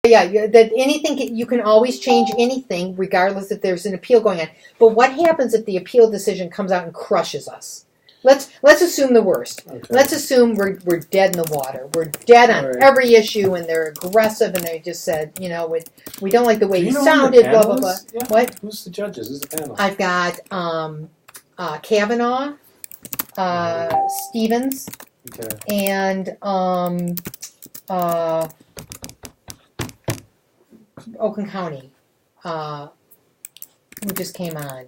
Yeah, that anything, you can always change anything regardless if there's an appeal going on. But what happens if the appeal decision comes out and crushes us? Let's assume the worst. Okay. Let's assume we're dead in the water. We're dead on every issue, and they're aggressive, and they just said, we don't like the way you sounded, blah, blah, blah. Yeah. What? Who's the judges? Who's the panel? I've got Kavanaugh, Stevens, and Oakland County, who just came on.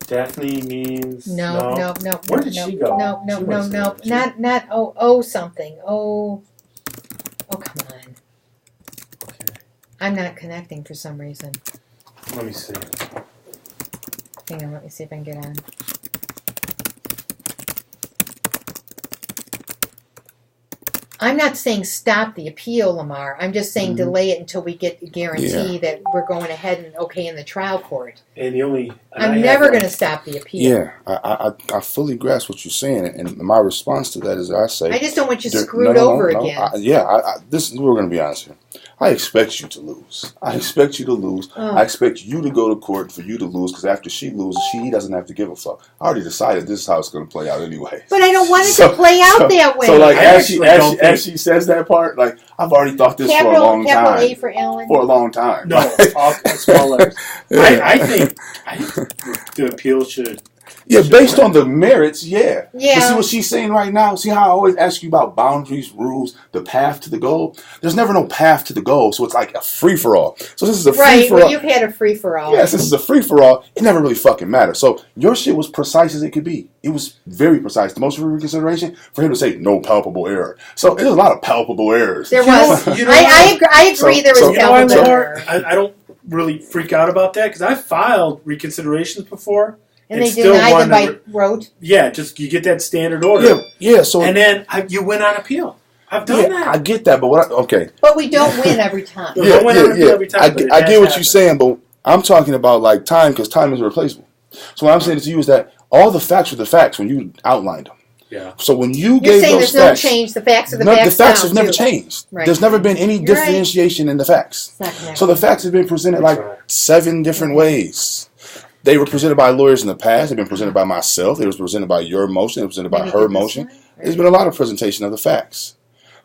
Daphne means no. Where did she go? No. Not something. Oh, come on. Okay. I'm not connecting for some reason. Let me see. Hang on, let me see if I can get on. I'm not saying stop the appeal, Lamar. I'm just saying delay it until we get a guarantee that we're going ahead and okay in the trial court. I'm never going to stop the appeal. Yeah, I fully grasp what you're saying, and my response to that is I say... I just don't want you screwed over again. We're going to be honest here. I expect you to lose. I expect you to lose. I expect you to go to court for you to lose, because after she loses, she doesn't have to give a fuck. I already decided this is how it's going to play out anyway. But I don't want it to play out that way. So, like, as she says that part, like, I've already thought this for a long time. Capital A for Alan? For a long time. No, all small letters. I think the appeal should... Yeah, based on the merits, yeah. Yeah. But see what she's saying right now? See how I always ask you about boundaries, rules, the path to the goal? There's never no path to the goal, so it's like a free-for-all. So this is a free-for-all. Right, well, you've had a free-for-all. Yes, this is a free-for-all. It never really fucking matters. So your shit was precise as it could be. It was very precise. The motion for reconsideration, for him to say no palpable error. So there's a lot of palpable errors. There was. I agree there was palpable error. I don't really freak out about that, because I filed reconsiderations before. And they denied them by rote? Yeah, just you get that standard order. Yeah. So and then you win on appeal. I've done that. I get that, but okay. But we don't win every time. Every time. I get what you're saying, but I'm talking about like time, because time is irreplaceable. So what I'm saying to you is that all the facts were the facts when you outlined them. Yeah. So when you gave those facts, there's no change. The facts are the facts. The facts have never changed. Right. There's never been any differentiation in the facts. So the facts have been presented like 7 different ways. They were presented by lawyers in the past. They've been presented by myself. They were presented by your motion. They were presented by her motion. There's been a lot of presentation of the facts.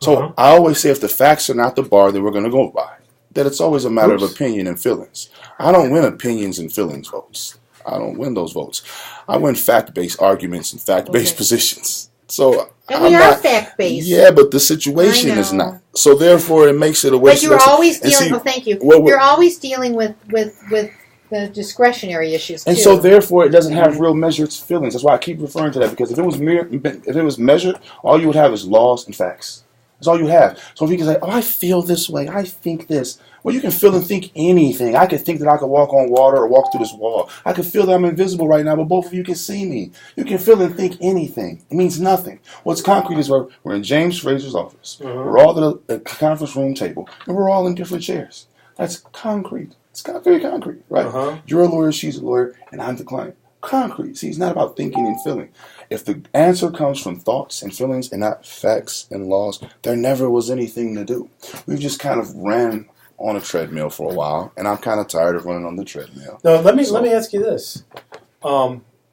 So I always say if the facts are not the bar that we're going to go by, that it's always a matter of opinion and feelings. I don't win opinions and feelings votes. I don't win those votes. I win fact-based arguments and fact-based positions. So and we are fact-based. Yeah, but the situation is not. So therefore, it makes it a waste. But you're always dealing. Thank you. You're always dealing with the discretionary issues too. And so therefore, it doesn't have real measured feelings. That's why I keep referring to that, because if it was measured, all you would have is laws and facts. That's all you have. So if you can say, "Oh, I feel this way. I think this." Well, you can feel and think anything. I could think that I could walk on water or walk through this wall. I could feel that I'm invisible right now, but both of you can see me. You can feel and think anything. It means nothing. What's concrete is we're in James Fraser's office. We're all at a conference room table, and we're all in different chairs. That's concrete. It's very concrete, right? You're a lawyer, she's a lawyer, and I'm the client. Concrete. See, it's not about thinking and feeling. If the answer comes from thoughts and feelings and not facts and laws, there never was anything to do. We've just kind of ran on a treadmill for a while, and I'm kind of tired of running on the treadmill. No, let me ask you this: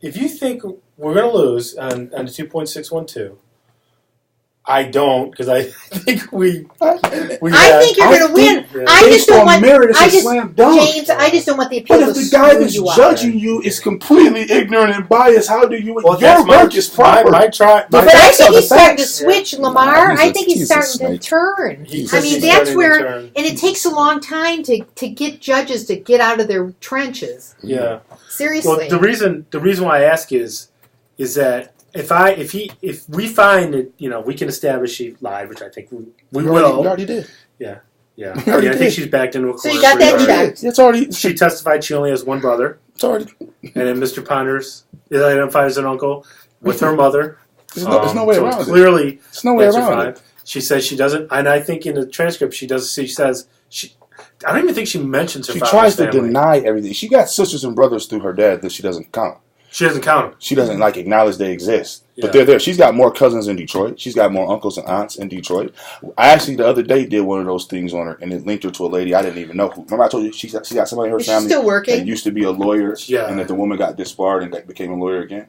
if you think we're going to lose on the 2.612, I don't, because I think I think you're going to win. I just don't want merit. Slam dunk. James, I just don't want the appeal. But if the guy that's judging you is completely ignorant and biased, how do you? Well, your work is proper. But I think he's starting to switch, Lamar. I think he's starting to turn. I mean, that's where, and it takes a long time to get judges to get out of their trenches. Yeah, seriously. Well, the reason why I ask is that. If we find that we can establish she lied, which I think we will. We already did. Yeah. I think she's backed into a court. So you got that checked. It's already. She testified she only has one brother. It's already. And then Mr. Ponders is identified as an uncle with her mother. There's no way around it. Clearly, there's no way around it. She says she doesn't, and I think in the transcript she does. She says she. I don't even think she mentions her. She tries to deny everything. She got sisters and brothers through her dad that she doesn't count. She doesn't count them. She doesn't acknowledge they exist. Yeah. But they're there. She's got more cousins in Detroit. She's got more uncles and aunts in Detroit. I actually the other day did one of those things on her, and it linked her to a lady I didn't even know. Remember I told you she got somebody in her Is she family still working? that used to be a lawyer, Yeah. and that the woman got disbarred and became a lawyer again.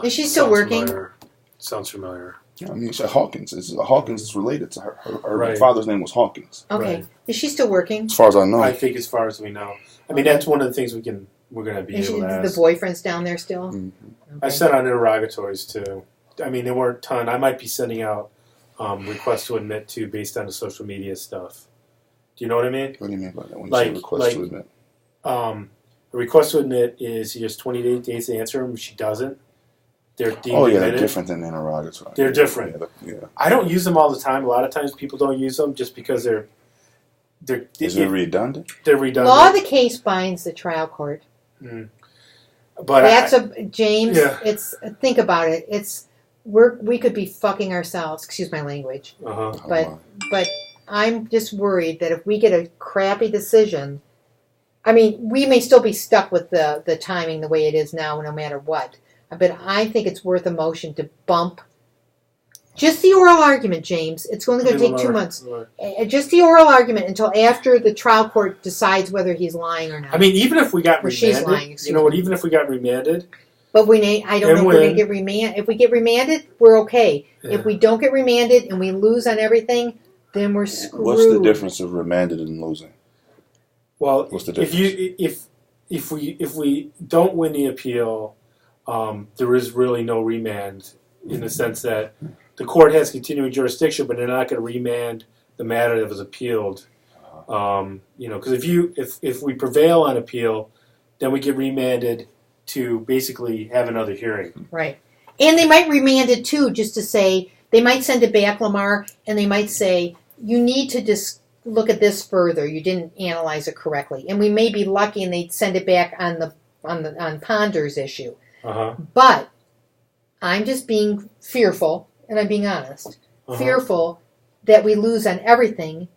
Is she still Sounds working? Familiar. Sounds familiar. Yeah, I mean, it's Hawkins. Hawkins is related to her. Her Right. father's name was Hawkins, Okay. Right. Is she still working? as far as I know. I think as far as we know. I mean, that's one of the things we're going to be Is able to the ask. boyfriend's down there still? Mhm. I Okay. sent out interrogatories too. I mean, there weren't a ton. I might be sending out requests to admit too based on the social media stuff. Do you know what I mean? What do you mean by that? When you Like- say request like- to admit? A request to admit is he has 28 days to answer them. If she doesn't, they're deemed Oh yeah, they're admitted. different than interrogatory. They're different. Yeah. I don't use them all the time. A lot of times people don't use them just because they're Is it redundant? they're redundant. Law of the case binds the trial court. But That's I, James. Yeah. It's think about it. We could be fucking ourselves. Excuse my language. uh-huh. But I'm just worried that if we get a crappy decision, I mean, we may still be stuck with the timing the way it is now, no matter what. But I think it's worth a motion to bump just the oral argument, James. It's only going to take 2 months. Just the oral argument until after the trial court decides whether he's lying or not. I mean, even if we got Or she's remanded, lying, excuse you know what? me. Even if we got remanded, But I don't And know if we're going when- to get remanded. If we get remanded, we're okay. Yeah. If we don't get remanded and we lose on everything, then we're screwed. What's the difference of remanded and losing? well, What's the if we don't win the appeal, there is really no remand in the sense that the court has continuing jurisdiction, but they're not going to remand the matter that was appealed. Because if we prevail on appeal, then we get remanded to basically have another hearing. Right. And they might remand it too, just to say, they might send it back, Lamar, and they might say, you need to just look at this further. You didn't analyze it correctly. And we may be lucky and they'd send it back on Ponder's issue. Uh-huh. But I'm just being fearful, and I'm being honest, fearful that we lose on everything.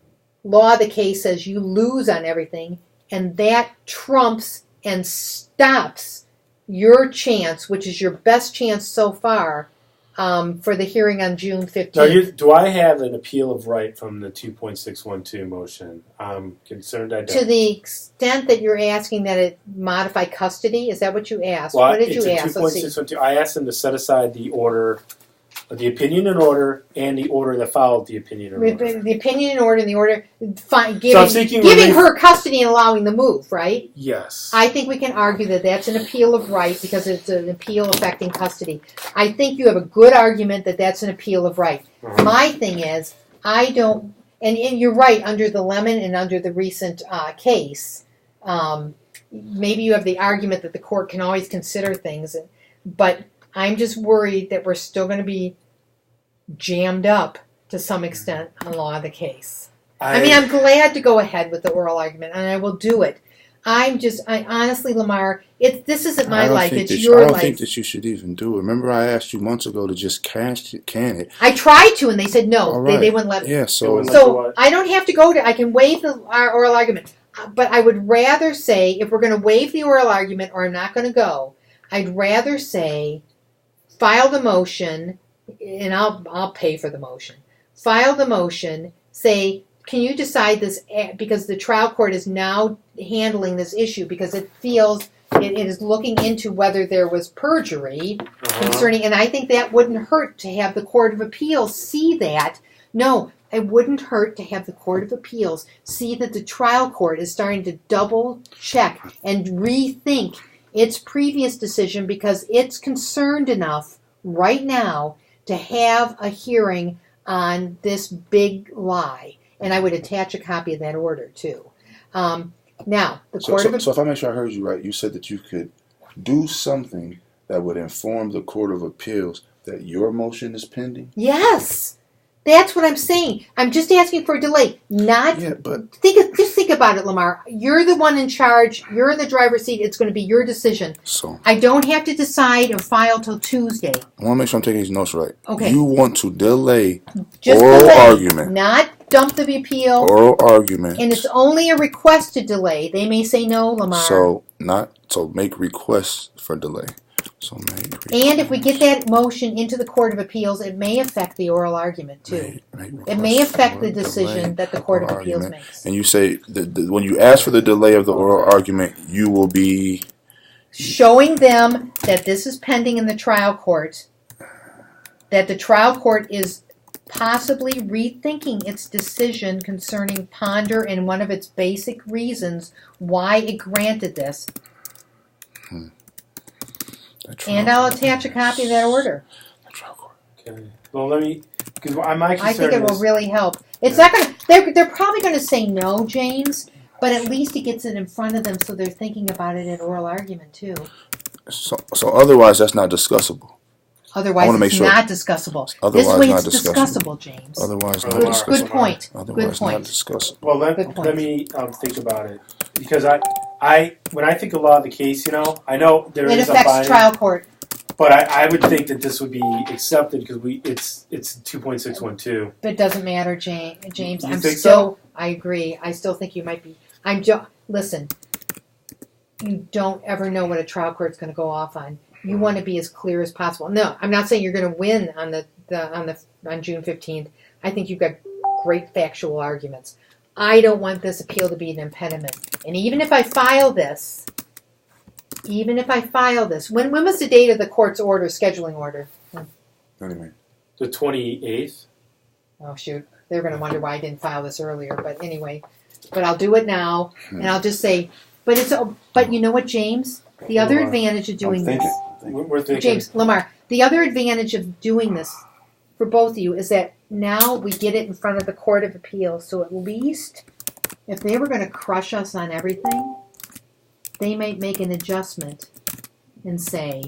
Law of the case says you lose on everything, and that trumps and stops your chance, which is your best chance so far, for the hearing on June 15th. Now, do I have an appeal of right from the 2.612 motion? I'm concerned I don't. To the extent that you're asking that it modify custody, is that what you asked? Well, what did it's you a ask? Let's see. 2.612. I asked them to set aside the order, the opinion and order, and the order that followed the opinion and order. The opinion and order and the order, fine, I'm seeking giving relief. her custody and allowing the move, right? Yes. I think we can argue that that's an appeal of right because it's an appeal affecting custody. I think you have a good argument that that's an appeal of right. Uh-huh. My thing is, I don't, and you're right, under the Lemon and under the recent case, maybe you have the argument that the court can always consider things, but I'm just worried that we're still going to be jammed up to some extent on law of the case. I mean, I'm glad to go ahead with the oral argument, and I will do it. I honestly, Lamar, this isn't my life, it's your I don't life. think that you should even do it. Remember I asked you months ago to just can it. I tried to, and they said no. All right. They wouldn't let me. Yeah, so So I don't have to go to, I can waive our oral argument. But I would rather say, if we're going to waive the oral argument or I'm not going to go, I'd rather say, file the motion, and I'll pay for the motion. File the motion, say, can you decide this, because the trial court is now handling this issue because it feels it is looking into whether there was perjury concerning, and I think that wouldn't hurt to have the Court of Appeals see that. No, it wouldn't hurt to have the Court of Appeals see that the trial court is starting to double check and rethink its previous decision because it's concerned enough right now to have a hearing on this big lie. And I would attach a copy of that order, too. Now, the Court of Appeals... So if I make sure I heard you right, you said that you could do something that would inform the Court of Appeals that your motion is pending? Yes! That's what I'm saying. I'm just asking for a delay. Not... Yeah, but... Just think about it, Lamar. You're the one in charge. You're in the driver's seat. It's going to be your decision. So... I don't have to decide or file till Tuesday. I want to make sure I'm taking these notes right. Okay. You want to delay Just oral delay, argument. not dump the appeal. Oral argument. And it's only a request to delay. They may say no, Lamar. So make requests for delay. So And if we get that motion into the Court of Appeals, it may affect the oral argument too. It may affect the decision that the Court of Appeals makes. And you say when you ask for the delay of the oral argument, you will be showing them that this is pending in the trial court, that the trial court is possibly rethinking its decision concerning Ponder and one of its basic reasons why it granted this. And I'll attach a copy of that order. Okay. Well, let me, because my concern I think it will is, really help. It's not going to, they're probably going to say no, James, but at least it gets it in front of them so they're thinking about it in oral argument too. So otherwise that's not discussable. Otherwise it's not discussable. Otherwise this way not it's discussable, James. Otherwise not good, discussable. Good point. Otherwise good point. Not discussable. Well, let me think about it. Because I when I think a lot of the case, I know there is a finding. It affects trial court. But I would think that this would be accepted because it's 2.612. But it doesn't matter, James. You think so? I agree. I still think you might be. Listen, you don't ever know what a trial court's going to go off on. You want to be as clear as possible. No, I'm not saying you're going to win on on June 15th. I think you've got great factual arguments. I don't want this appeal to be an impediment. And even if I file this, when was the date of the court's order, scheduling order? What do you mean? The 28th. Oh, shoot. They're going to wonder why I didn't file this earlier. But anyway, I'll do it now. And I'll just say, but you know what, James? The other advantage of doing this. We're thinking. James, Lamar, the other advantage of doing this for both of you is that now we get it in front of the Court of Appeals. So at least if they were going to crush us on everything, they might make an adjustment and say,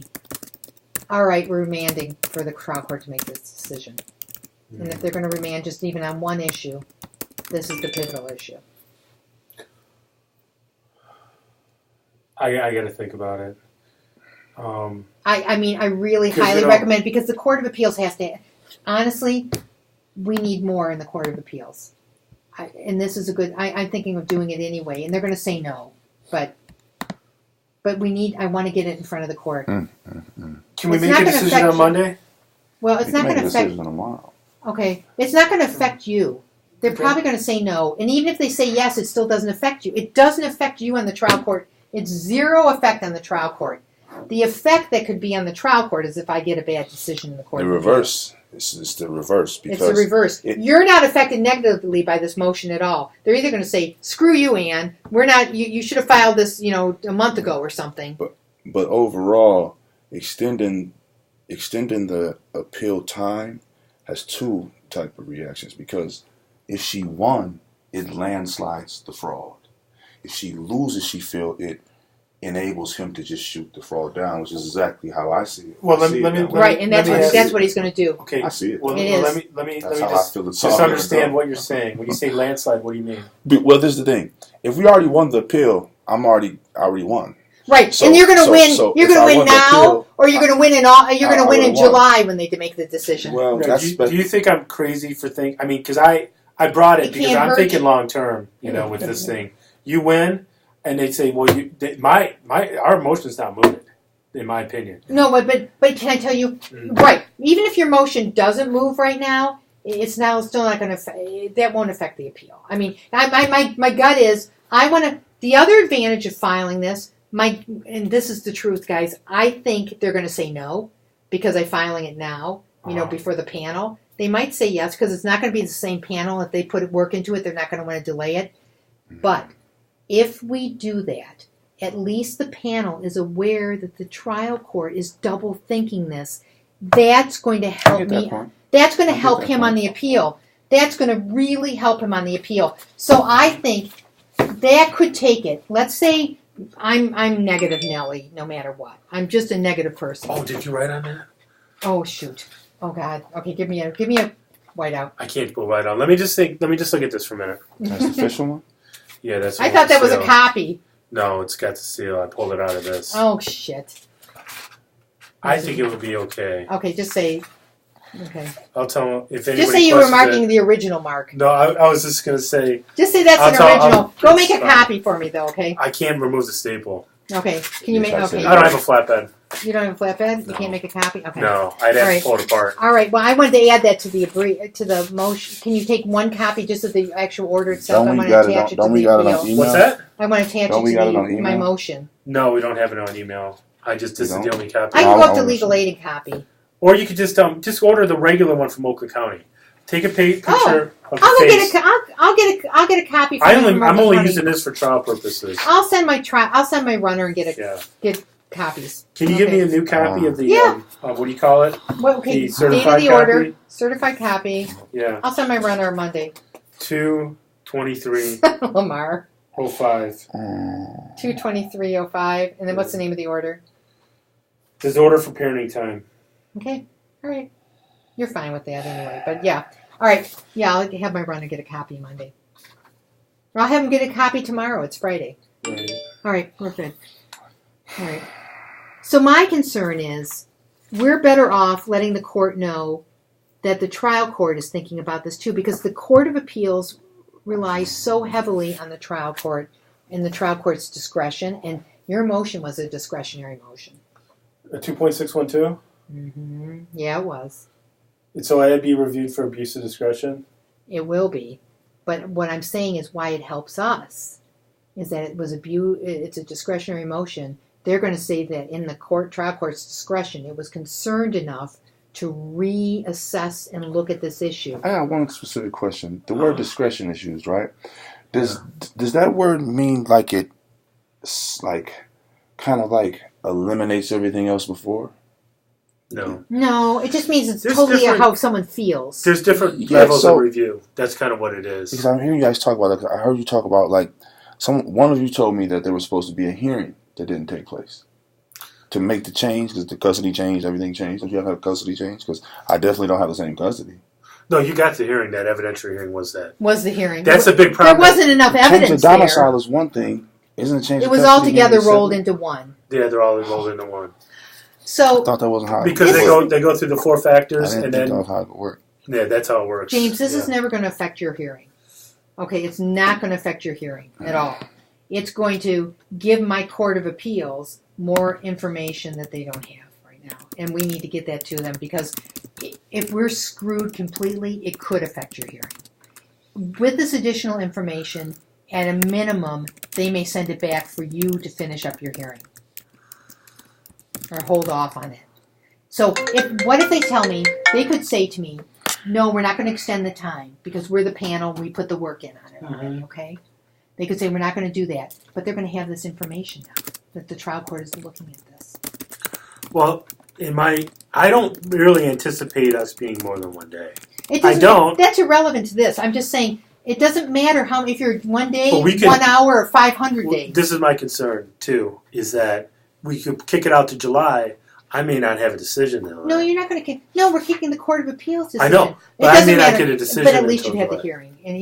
all right, we're remanding for the trial court to make this decision. And if they're going to remand just even on one issue, this is the pivotal issue. I got to think about it. I really highly recommend it because the Court of Appeals has to, honestly, we need more in the Court of Appeals. And this is I'm thinking of doing it anyway, and they're going to say no. But I want to get it in front of the court. Can we make a decision on Monday? Well, it's not going to affect you tomorrow. Okay, it's not going to affect you. They're probably going to say no. And even if they say yes, it still doesn't affect you. It doesn't affect you on the trial court. It's zero effect on the trial court. The effect that could be on the trial court is if I get a bad decision in the court. The reverse. It's the reverse. It's the reverse. You're not affected negatively by this motion at all. They're either going to say, screw you, Ann. We're not. You should have filed this, a month ago or something. But overall, extending the appeal time has two type of reactions, because if she won, it landslides the fraud. If she loses, she feel it enables him to just shoot the fraud down, which is exactly how I see it. Well, and that's what he's going to do. Okay, I see it. Well, it is. Let me just understand what you're saying. When you say landslide, what do you mean? Well, this is the thing. If we already won the appeal, I already won. Right, so, and you're going to win. So you're going to win now, or you're going to win You're going to win in July when they make the decision. Well, do you think I'm crazy for thinking? I mean, because I brought it because I'm thinking long term. With this thing, you win, and they say, well, our motion's not moving, in my opinion. No, but can I tell you, right? Even if your motion doesn't move right now, it's now still not going to. That won't affect the appeal. I mean, my gut is I want to. The other advantage of filing this. And this is the truth, guys. I think they're going to say no because I'm filing it now, before the panel. They might say yes because it's not going to be the same panel. If they put work into it, they're not going to want to delay it. But if we do that, at least the panel is aware that the trial court is double thinking this. That's going to help me. That's going to help him on the appeal. That's going to really help him on the appeal. So I think that could take it. Let's say I'm negative Nelly no matter what. I'm just a negative person. Oh, did you write on that? Oh shoot. Oh God. Okay, give me a whiteout. I can't go right on. Let me just look at this for a minute. That's the official one? Yeah, that's. I thought that was a copy. No, it's got the seal. I pulled it out of this. Oh shit. I think it would be okay. Okay, just say. Okay. I'll tell them if anybody. Just say you were marking the original mark. No, I was just gonna say. Just say that's an original. Go make a copy for me, though. Okay. I can't remove the staple. Okay. Can you make? Okay. I don't have a flatbed. You don't have a flatbed. You No. can't make a copy. Okay. No, I'd have to pull it apart. All right. Well, I wanted to add that to the motion. Can you take one copy just of the actual order itself? I want to attach it to the appeal. What's that? I want to attach it to my motion. No, we don't have it on email. This is the only copy. I can go up to legal aid and copy. Or you could just order the regular one from Oakland County. Take a picture of the face. I'll get a copy. I'm only using this for trial purposes. I'll send my runner and get copies. Can you give me a new copy of the what do you call it? Well, okay. The certified date of the copy? order, certified copy. Yeah. I'll send my runner on Monday. 2/23/05. Lamar. 2/23/05, and then what's the name of the order? This order for parenting time. Okay. All right. You're fine with that anyway, but yeah. All right. Yeah, I'll have my runner get a copy Monday. Or I'll have him get a copy tomorrow. It's Friday. Right. All right. We're good. All right. So my concern is we're better off letting the court know that the trial court is thinking about this too, because the Court of Appeals relies so heavily on the trial court and the trial court's discretion, and your motion was a discretionary motion. A 2.612? Mm-hmm. Yeah, it was. And so it'd be reviewed for abuse of discretion? It will be. But what I'm saying is why it helps us is that it's a discretionary motion. They're going to say that in the trial court's discretion, it was concerned enough to reassess and look at this issue. I got one specific question. The word discretion is used, right? Does that word mean like it, kind of eliminates everything else before? No. No, it just means it's totally how someone feels. There's different levels of review. That's kind of what it is. Because I'm hearing you guys talk about, I heard you talk about, one of you told me that there was supposed to be a hearing that didn't take place to make the change, because the custody changed, everything changed. Don't you have custody change? Because I definitely don't have the same custody. No, you got the hearing. That evidentiary hearing was that. Was the hearing. That's a big problem. There wasn't enough evidence change of domicile is one thing. Isn't it change it of was custody all together rolled into one. Yeah, they're all rolled into one. So I thought that wasn't how it because they go through the 4 factors I didn't and think then that was how it worked. Yeah, that's how it works. James, this is never going to affect your hearing. Okay, it's not going to affect your hearing at all. It's going to give my Court of Appeals more information that they don't have right now. And we need to get that to them, because if we're screwed completely, it could affect your hearing. With this additional information, at a minimum, they may send it back for you to finish up your hearing. Or hold off on it. So what if they tell me, they could say to me, no, we're not going to extend the time because we're the panel, we put the work in on it already, okay? They could say we're not going to do that, but they're going to have this information now, that the trial court is looking at this. Well, I don't really anticipate us being more than one day. I don't. That's irrelevant to this. I'm just saying, it doesn't matter if you're 1 day, 1 hour, or 500 days. This is my concern, too, is that we could kick it out to July. I may not have a decision then. No, you're not going to kick. No, we're kicking the Court of Appeals decision. I know, but I may not get a decision. But at least you have the hearing, and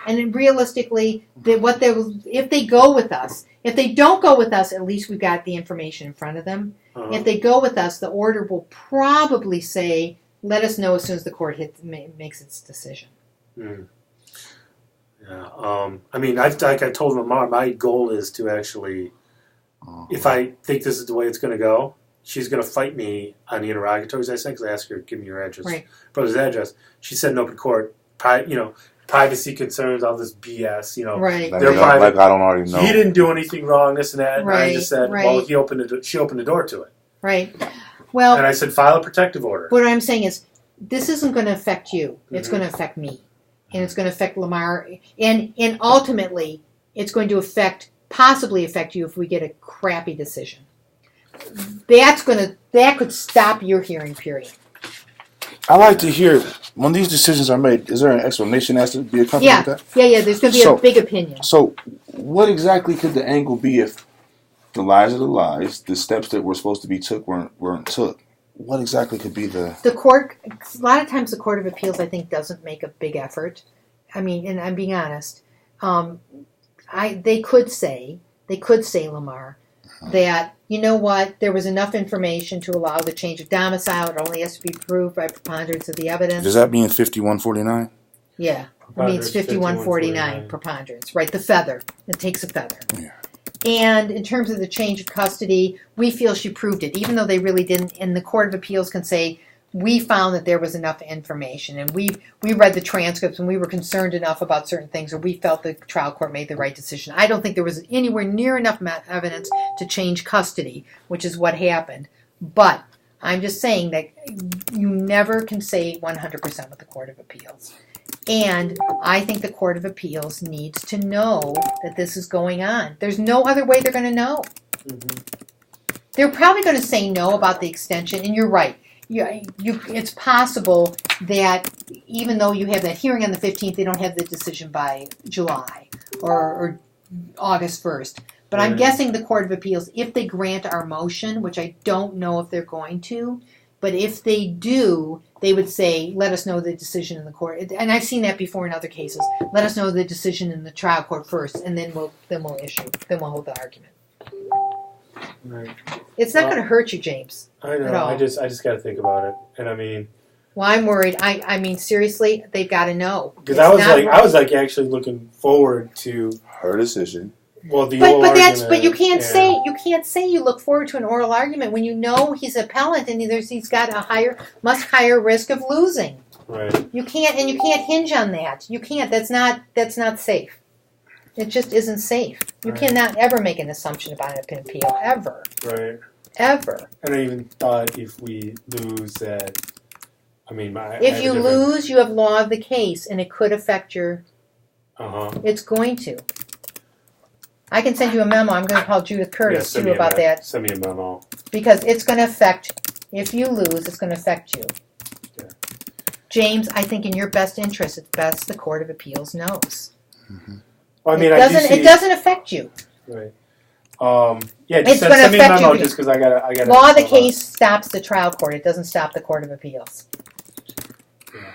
and realistically, if they go with us, if they don't go with us, at least we've got the information in front of them. Uh-huh. If they go with us, the order will probably say, "Let us know as soon as the court makes its decision." Mm. Yeah. Like I told Lamar, my goal is to actually, if I think this is the way it's going to go, she's going to fight me on the interrogatories I sent, because I asked her, give me your address, brother's address. She said in open court, privacy concerns, all this BS, Right. They're private. Like I don't already know. He didn't do anything wrong, this and that. Right. And I just said, well, she opened the door to it. Right. Well. And I said, file a protective order. What I'm saying is, this isn't going to affect you. It's going to affect me. And it's going to affect Lamar. And ultimately, it's going to possibly affect you if we get a crappy decision. That could stop your hearing period. I like to hear, when these decisions are made, is there an explanation has to be accompanied with that? Yeah, there's going to be a big opinion. So, what exactly could the angle be if the lies are the lies, the steps that were supposed to be took weren't took? What exactly could be the court? A lot of times the Court of Appeals, I think, doesn't make a big effort. I mean, and I'm being honest. They could say, Lamar, that, you know what, there was enough information to allow the change of domicile. It only has to be proved by preponderance of the evidence. Does that mean 5149? Yeah. It means 5149 preponderance. Right, the feather. It takes a feather. Yeah. And in terms of the change of custody, we feel she proved it, even though they really didn't. And the Court of Appeals can say, we found that there was enough information, and we read the transcripts, and we were concerned enough about certain things, or we felt the trial court made the right decision. I don't think there was anywhere near enough evidence to change custody, which is what happened. But I'm just saying that you never can say 100% with the Court of Appeals. And I think the Court of Appeals needs to know that this is going on. There's no other way they're going to know. Mm-hmm. They're probably going to say no about the extension, and you're right. It's possible that even though you have that hearing on the 15th, they don't have the decision by July or August 1st. But I'm guessing the Court of Appeals, if they grant our motion, which I don't know if they're going to, but if they do, they would say, let us know the decision in the court. And I've seen that before in other cases. Let us know the decision in the trial court first, and then we'll hold the argument. Right. It's not going to hurt you, James. I know. At all. I just got to think about it, and I mean. Well, I'm worried. I mean, seriously, they've got to know. Because I was actually looking forward to her decision. Well, but you can't say you look forward to an oral argument when you know he's appellant and he's got a much higher risk of losing. Right. You can't hinge on that. You can't. That's not safe. It just isn't safe. You cannot ever make an assumption about an appeal ever. Right. Ever. And I even thought if we lose that, I mean, if you lose, you have law of the case, and it could affect your. It's going to. I can send you a memo. I'm going to call Judith Curtis, too, about that. Send me a memo. Because it's going to affect, if you lose, it's going to affect you. Okay. James, I think in your best interest, it's best the Court of Appeals knows. Mm-hmm. Well, I mean, it doesn't affect you. Right. Just send me a memo just because I got. Law of the case stops the trial court. It doesn't stop the Court of Appeals. Yeah.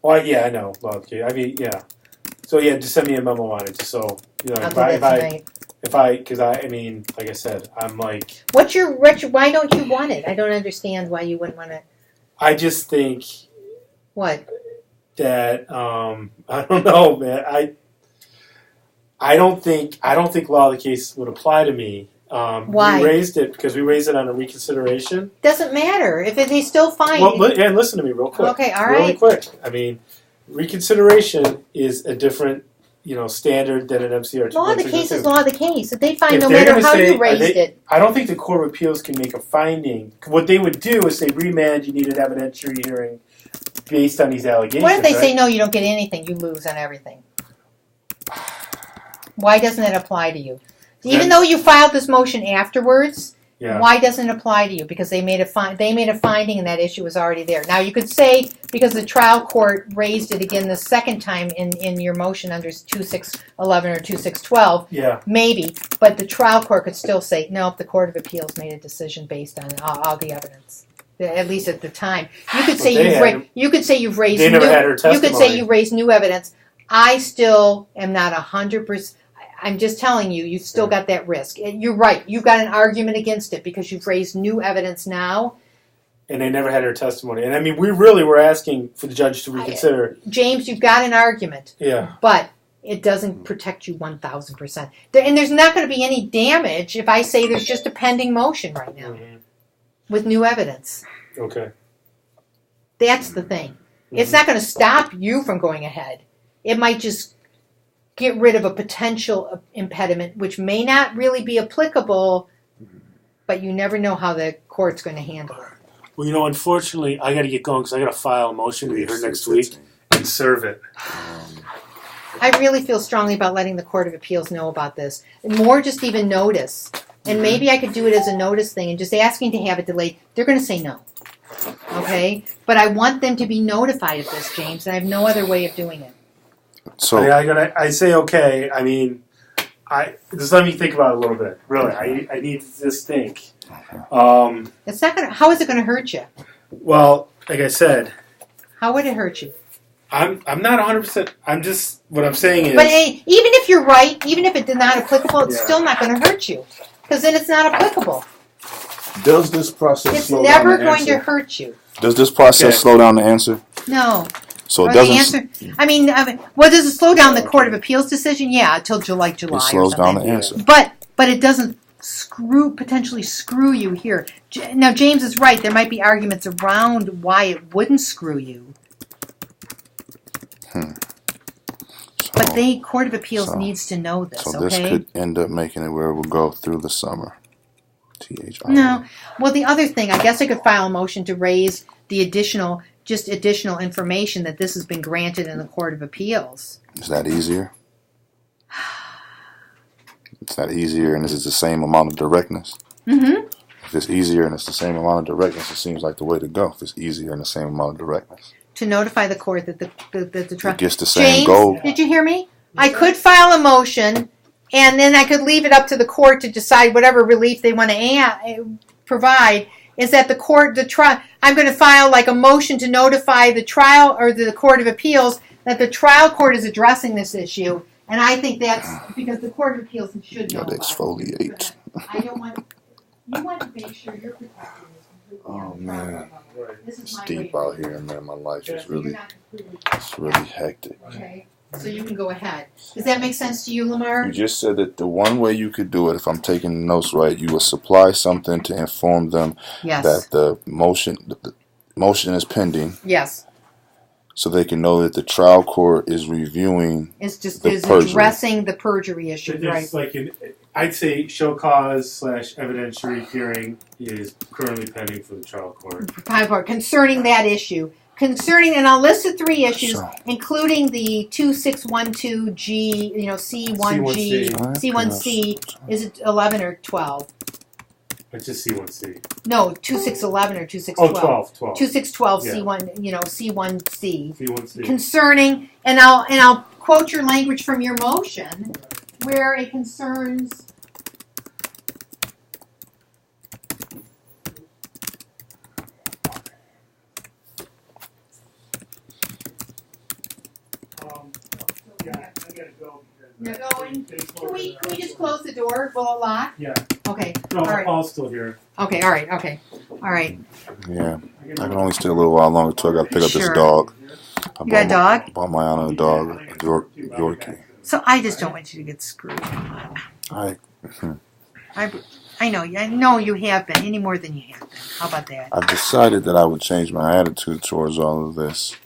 Well, yeah, I know. Law of the case. I mean, yeah. So yeah, just send me a memo on it, just so you know. Because I mean, like I said, I'm like. What's your why don't you want it? I don't understand why you wouldn't want it. I just think. What? That I don't know, man. I don't think law of the case would apply to me. Why? We raised it because we raised it on a reconsideration. Doesn't matter if they still find. Well, and listen to me real quick. Okay, all right. Really quick. I mean, reconsideration is a different, standard than an MCR 2.6. Law of the case is law of the case. If they find no matter how you raised it. I don't think the Court of Appeals can make a finding. What they would do is say, remand, you need an evidentiary hearing based on these allegations. What if they say, no, you don't get anything, you lose on everything? Why doesn't it apply to you? Even though you filed this motion afterwards, why doesn't it apply to you? Because they made a finding and that issue was already there. Now you could say because the trial court raised it again the second time in your motion under 2611 or 2612, maybe, but the trial court could still say no if the Court of Appeals made a decision based on all the evidence. At least at the time, you could say you've raised. They never had her testimony. You could say you raised new evidence. I still am not 100%. I'm just telling you, you've still got that risk. You're right. You've got an argument against it because you've raised new evidence now. And they never had her testimony. And I mean, we really were asking for the judge to reconsider. James, you've got an argument. Yeah. But it doesn't protect you 1,000%. And there's not going to be any damage if I say there's just a pending motion right now with new evidence. Okay. That's the thing. Mm-hmm. It's not going to stop you from going ahead. It might just get rid of a potential impediment, which may not really be applicable, but you never know how the court's going to handle it. Well, unfortunately, I got to get going because I got to file a motion to be heard next week and serve it. I really feel strongly about letting the Court of Appeals know about this. And more just even notice. And maybe I could do it as a notice thing and just asking to have it delayed. They're going to say no. Okay? But I want them to be notified of this, James, and I have no other way of doing it. So I say okay. I mean, just let me think about it a little bit. Really, I need to just think. It's not gonna. How is it going to hurt you? Well, like I said, how would it hurt you? I'm not 100%. I'm just what I'm saying is. But even if you're right, even if it's not applicable, it's still not going to hurt you because then it's not applicable. Does this process? It's never going to hurt you. Does this process slow down the answer? No. So it Or doesn't. the answer. I mean, well, does it slow down the Court of Appeals decision? Yeah, until July. It slows or down something. the answer. But it doesn't potentially screw you here. Now, James is right. There might be arguments around why it wouldn't screw you. But the Court of Appeals needs to know this, So this could end up making it where it will go through the summer. No. Well, the other thing, I guess I could file a motion to raise the additional information that this has been granted in the Court of Appeals. Is that easier? It's not easier, and this is the same amount of directness. Mm-hmm. If it's easier and it's the same amount of directness, it seems like the way to go. If it's easier and the same amount of directness, to notify the court that the trial gets the same goal. Did you hear me? I could file a motion, and then I could leave it up to the court to decide whatever relief they want to provide. Is that the trial? I'm going to file like a motion to notify the trial or the Court of Appeals that the trial court is addressing this issue. And I think that's because the Court of Appeals should know. Gotta exfoliate. I don't want. You want to make sure you're protected. Oh man, it's deep way. out here, and man, my life is really hectic. Okay, so you can go ahead. Does that make sense to you, Lamar? You just said that the one way you could do it, if I'm taking notes right, you would supply something to inform them that the motion is pending. Yes. So they can know that the trial court is reviewing. Is addressing the perjury issue, There's right? I'd say show cause / evidentiary hearing is currently pending for the trial court. Concerning that issue. And I'll list the 3 issues, including the 2612G, C1G, C1C. Is it 11 or 12? It's just C1C. No, 2611 or 2612. 12. 2612 Yeah. C1, C1C. C1C. Concerning, and I'll quote your language from your motion, where it concerns. You're going. Can we just close the door? Will it lock? Yeah. Okay. No, all right. Paul's still here. Okay. All right. Okay. All right. Yeah, I can only stay a little while longer until I got to pick up this Sure. dog. You got a dog? I bought my Anna a dog, a Yorkie. So I just don't want you to get screwed. I know you have been any more than you have been. How about that? I've decided that I would change my attitude towards all of this.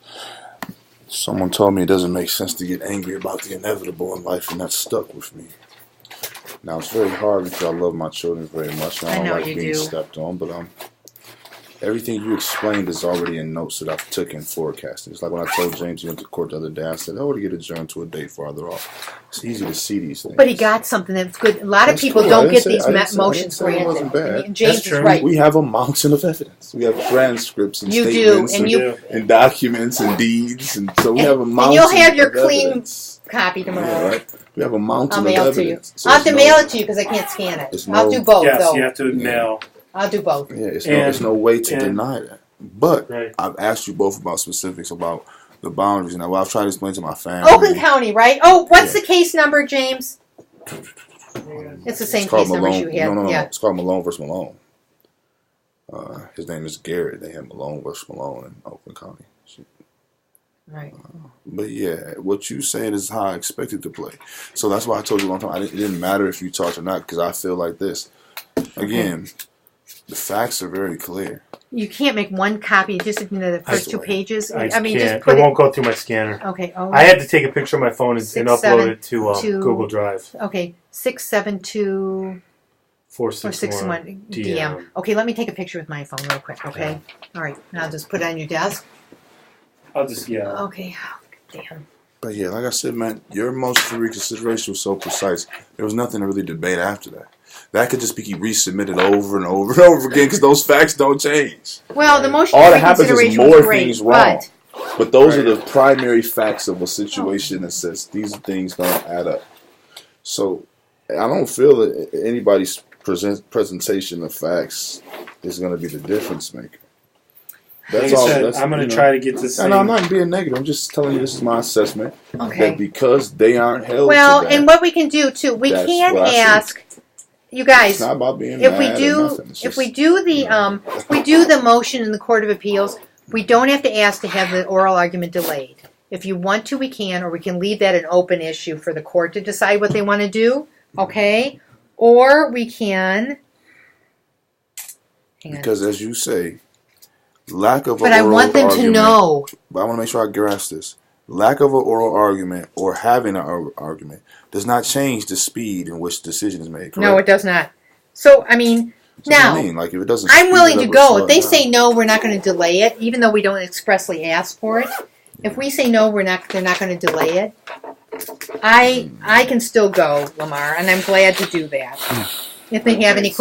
Someone told me it doesn't make sense to get angry about the inevitable in life, and that stuck with me. Now, it's very hard because I love my children very much, and I don't like being stepped on, but everything you explained is already in notes that I've took in forecasting. It's like when I told James he went to court the other day, I said, to get adjourned to a date farther off. It's easy to see these things. But he got something that's good. A lot of people don't get these motions granted. It wasn't bad. And James is right. We have a mountain of evidence. We have transcripts and statements and documents and deeds. And so we have a mountain of evidence. And you'll have your clean copy tomorrow. Yeah, right? We have a mountain of evidence. I'll have to mail it to you because I can't scan it. I'll do both, yes, though. You have to mail. I'll do both. Yeah, there's no way to deny that. But I've asked you both about specifics about the boundaries. Now, I've tried to explain to my family. Oakland County, right? Oh, what's the case number, James? It's the same case number you had. No. It's called Malone versus Malone. His name is Garrett. They have Malone versus Malone in Oakland County. Right. But yeah, what you saying is how I expected to play. So that's why I told you a long time. It didn't matter if you talked or not because I feel like this. Again, the facts are very clear. You can't make one copy, just the first 2 pages. I mean, just put it won't go through my scanner. Okay. Oh, I had to take a picture of my phone and upload it to Google Drive. Okay. 672 461 DM. Okay, let me take a picture with my phone real quick. Okay. Yeah. All right. And I'll just put it on your desk. I'll just Okay. Oh, damn. But yeah, like I said, man, your motion for reconsideration was so precise. There was nothing to really debate after that. That could just be resubmitted over and over and over again because those facts don't change. Well, the motion all for that happens is reconsideration more was great, things wrong. But those are the primary facts of a situation that says these things don't add up. So I don't feel that anybody's presentation of facts is going to be the difference maker. That's all. I'm going to try to get this. And I'm not being negative. I'm just telling you this is my assessment. Okay. That because they aren't held. Well, to that, and what we can do too, we can ask. You guys, it's not about being if we do the motion in the Court of Appeals, We don't have to ask to have the oral argument delayed. If you want to, we can, or we can leave that an open issue for the court to decide what they want to do, okay? Or we can... Because as you say, lack of But an I oral want them argument, to know. But I want to make sure I grasp this. Lack of an oral argument or having an argument does not change the speed in which the decision is made, correct? No, it does not. So, I mean, So what now, I mean, like if it doesn't I'm speed willing it to up or go. slow If it they down. say no, we're not going to delay it, even though we don't expressly ask for it. If we say no, they're not going to delay it. I can still go, Lamar, and I'm glad to do that. If they have any questions.